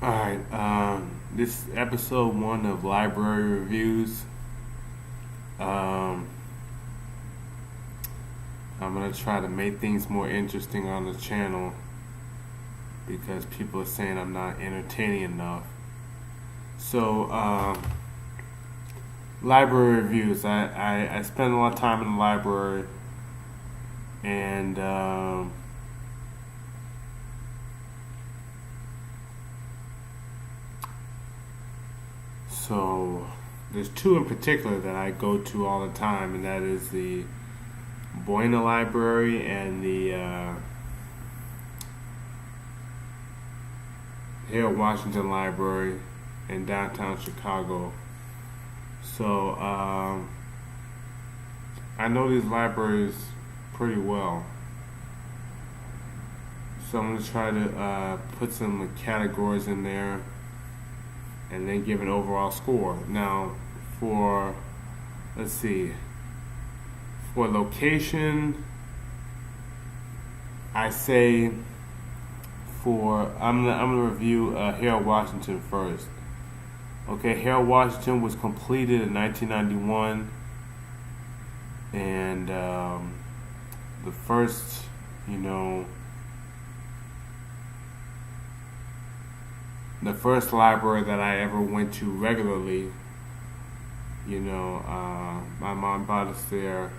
Alright, this is episode 1 of Library Reviews. Um, I'm going to try to make things more interesting on the channel because people are saying I'm not entertaining enough. So, library reviews. I spend a lot of time in the library, and so there's two in particular that I go to all the time, and that is the Buena Library and the Harold Washington Library in downtown Chicago. So I know these libraries pretty well. So I'm going to try to put some categories in there and then give an overall score. Now, for location, I say I'm gonna review Harold Washington first. Okay, Harold Washington was completed in 1991, and the first, the first library that I ever went to regularly. My mom brought us there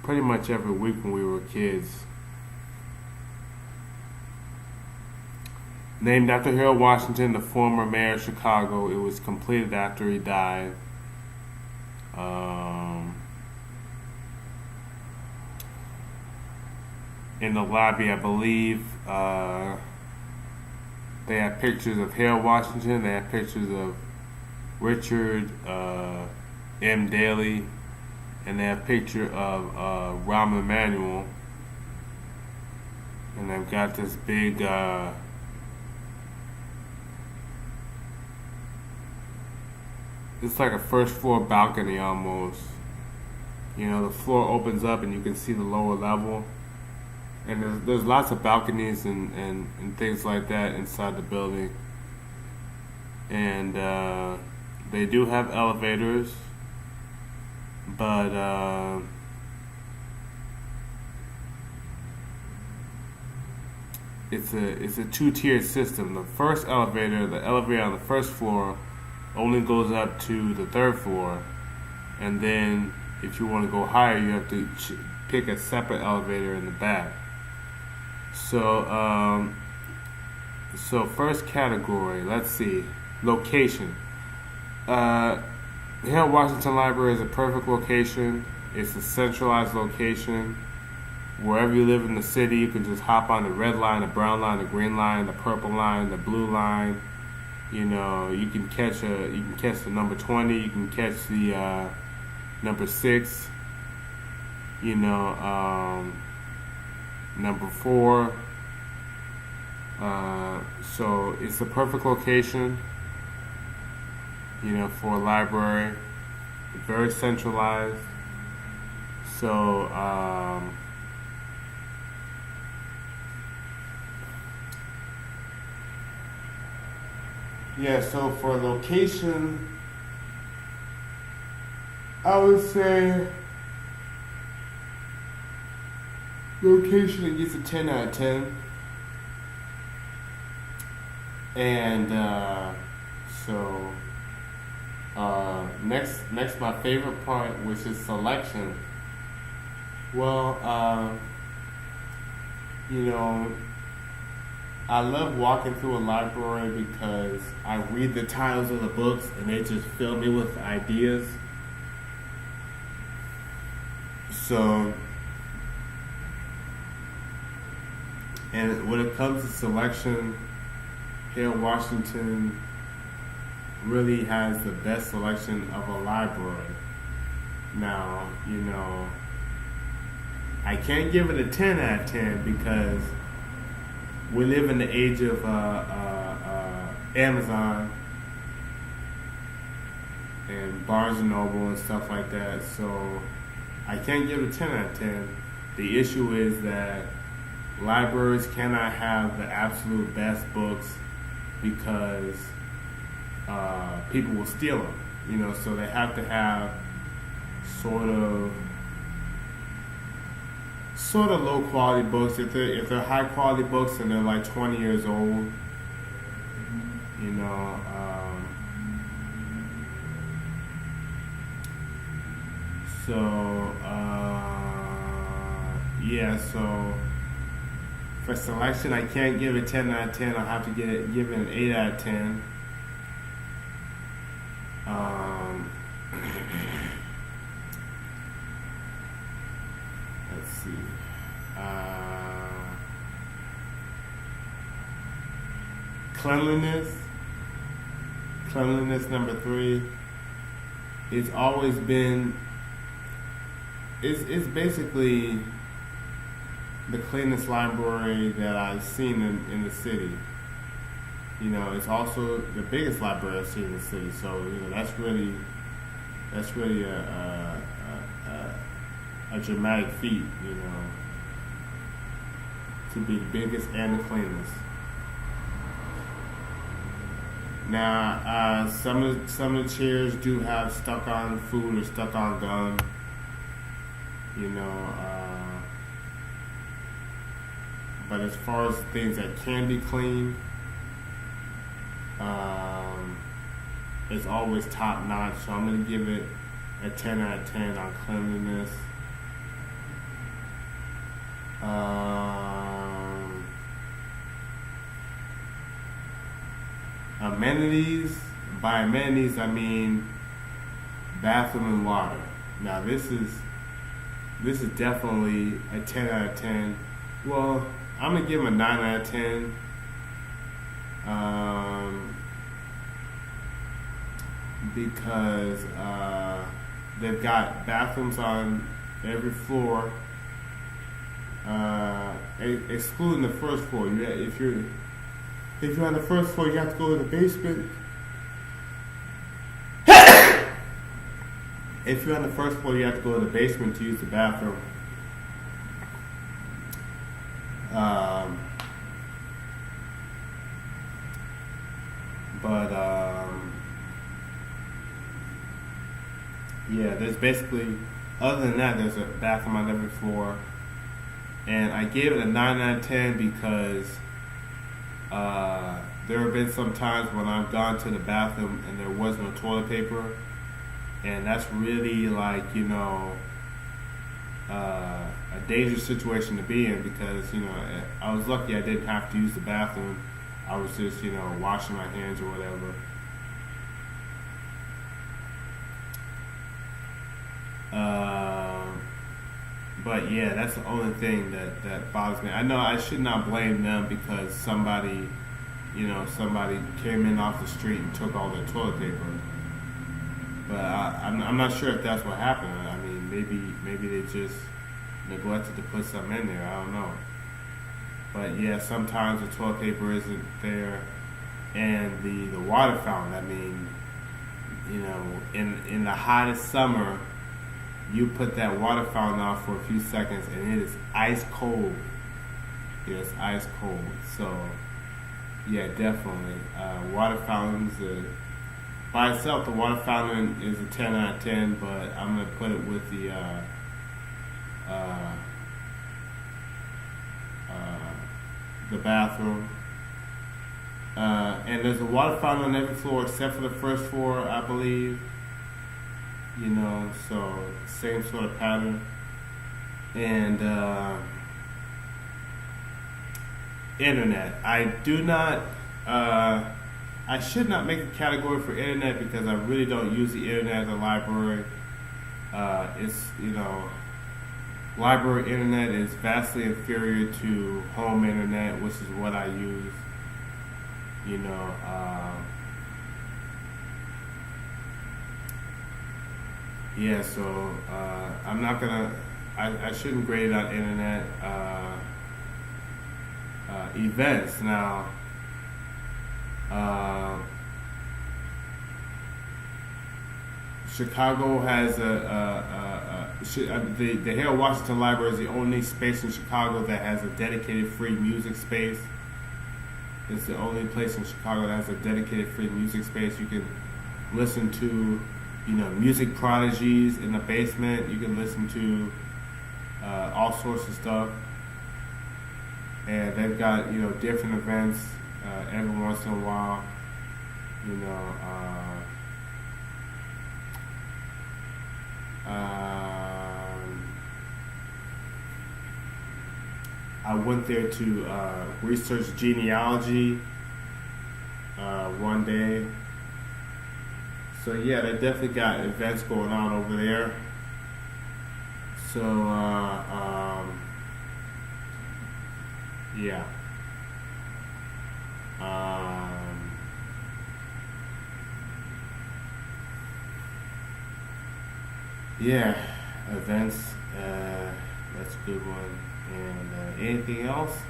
pretty much every week when we were kids. Named after Harold Washington, the former mayor of Chicago, it was completed after he died. In the lobby, I believe, they have pictures of Harold Washington. They have pictures of Richard M. Daley, and they have a picture of Rahm Emanuel. And they've got this big it's like a first floor balcony almost. The floor opens up and you can see the lower level. And there's lots of balconies and things like that inside the building. And they do have elevators, but it's a two-tiered system. The elevator on the first floor only goes up to the third floor, and then if you want to go higher, you have to pick a separate elevator in the back. So first category, let's see, location. Harold Washington Library is a perfect location. It's a centralized location. Wherever you live in the city, you can just hop on the red line, the brown line, the green line, the purple line, the blue line. You can catch the number 20. You can catch the number 6. Number 4. So it's the perfect location, for a library. Very centralized. So so for location, I would say location, it gets a 10 out of 10. And next my favorite part, which is selection. Well, I love walking through a library because I read the titles of the books and they just fill me with ideas. So, and when it comes to selection, Harold Washington really has the best selection of a library. Now, I can't give it a 10 out of 10 because we live in the age of Amazon and Barnes and Noble and stuff like that. So I can't give it a 10 out of 10. The issue is that libraries cannot have the absolute best books because people will steal them. So they have to have sort of low quality books. If they're high quality books and they're like 20 years old, you know. So for selection, I can't give it 10 out of 10. I'll have to give it an 8 out of 10. Let's see. Cleanliness number 3. It's always been. It's basically the cleanest library that I've seen in the city. It's also the biggest library I've seen in the city. So that's really a dramatic feat. To be the biggest and the cleanest. Now, some of the chairs do have stuck on food or stuck on gum. But as far as things that can be cleaned, it's always top notch. So I'm going to give it a 10 out of 10 on cleanliness. Amenities. By amenities, I mean bathroom and water. Now this is definitely a 10 out of 10. Well, I'm going to give them a 9 out of 10. Because they've got bathrooms on every floor, excluding the first floor. If you're on the first floor, you have to go to the basement. If you're on the first floor, you have to go to the basement to use the bathroom. There's basically, other than that, there's a bathroom on every floor. And I gave it a 9 out of 10 because there have been some times when I've gone to the bathroom and there was no toilet paper. And that's really a dangerous situation to be in because, I was lucky I didn't have to use the bathroom. I was just, washing my hands or whatever. But yeah, that's the only thing that bothers me. I know I should not blame them because somebody came in off the street and took all their toilet paper. But I'm not sure if that's what happened. I mean, maybe they just neglected to put some in there. I don't know. But yeah, sometimes the toilet paper isn't there, and the water fountain. I mean, in the hottest summer, you put that water fountain off for a few seconds, and it is ice cold. It's ice cold. So yeah, definitely. Water fountains. By itself, the water fountain is a 10 out of 10, but I'm going to put it with the bathroom. And there's a water fountain on every floor except for the first floor, I believe. So same sort of pattern. And internet. I should not make a category for internet because I really don't use the internet as a library. Library internet is vastly inferior to home internet, which is what I use. So I'm not gonna. I shouldn't grade it on internet events now. Chicago has the Harold Washington Library is the only space in Chicago that has a dedicated free music space. It's the only place in Chicago that has a dedicated free music space. You can listen to, music prodigies in the basement. You can listen to all sorts of stuff. And they've got, different events every once in a while. You know, I went there to research genealogy one day. So yeah, they definitely got events going on over there. So yeah. Yeah, events. That's a good one. And anything else?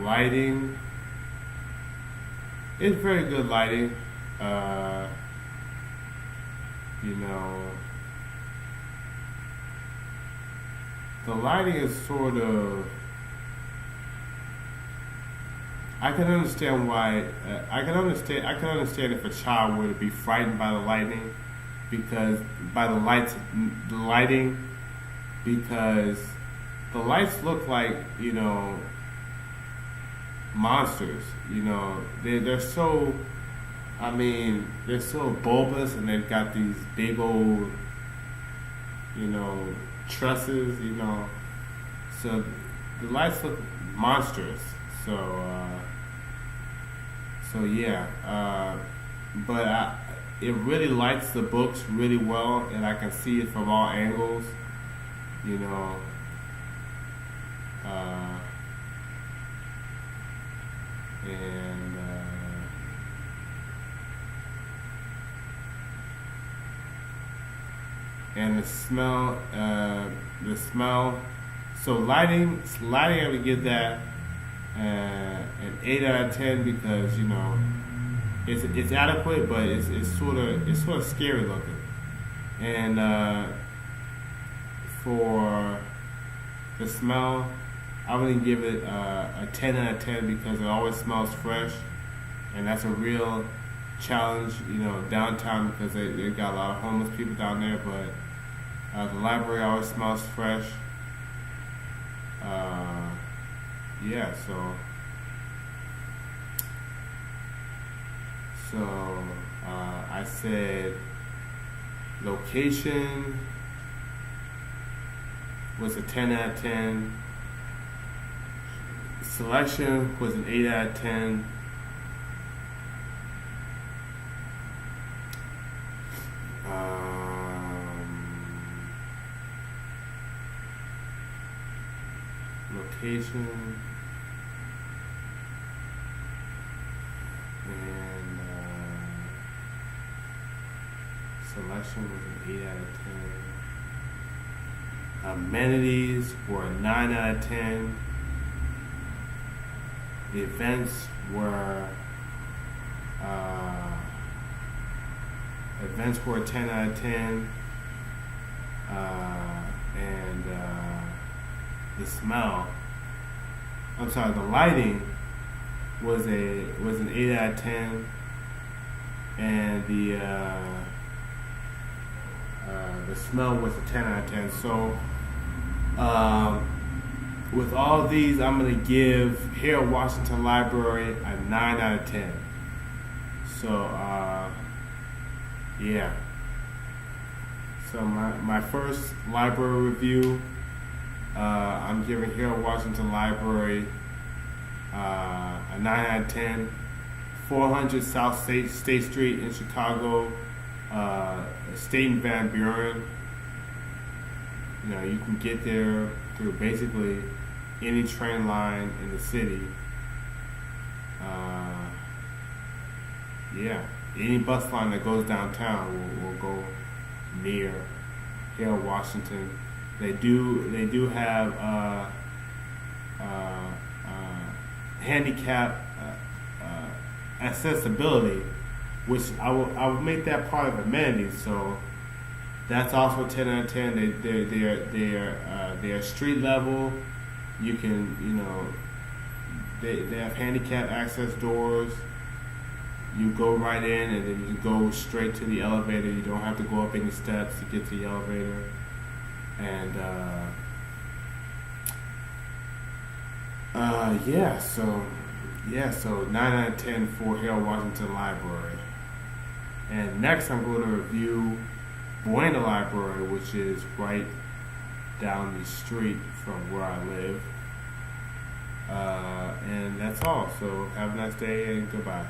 Lighting. It's very good lighting. You know, the lighting is sort of. I can understand why. I can understand. I can understand if a child were to be frightened by the lightning, because by the lighting, because the lights look like monsters. They're so. I mean, they're so bulbous, and they've got these big old, trusses. So the lights look monstrous. So yeah, but it really lights the books really well, and I can see it from all angles. And the smell. So lighting, I would give that an 8 out of 10 because it's adequate, but it's sort of scary looking. And for the smell, I would give it a 10 out of 10 because it always smells fresh, and that's a real challenge, downtown, because they got a lot of homeless people down there. But the library always smells fresh. Yeah, so I said location was a 10 out of 10. Selection was an 8 out of 10. Location and selection was an 8 out of 10. Amenities were a 9 out of 10. The events were a 10 out of 10. And the smell. The lighting was an 8 out of 10, and the smell was a 10 out of 10. So with all of these, I'm gonna give here at Washington Library a 9 out of 10. So yeah. So my first library review. I'm giving here at Washington Library a 9 out of 10. 400 South State Street in Chicago, State and Van Buren. You can get there through basically any train line in the city. Yeah, any bus line that goes downtown will go near here at Washington. They do have handicap accessibility, which I will make that part of amenities. So that's also 10 out of 10. They are street level. You can They have handicap access doors. You go right in, and then you go straight to the elevator. You don't have to go up any steps to get to the elevator. And so 9 out of 10 for Harold Washington Library. And next, I'm going to review Buena Library, which is right down the street from where I live. And that's all. So have a nice day and goodbye.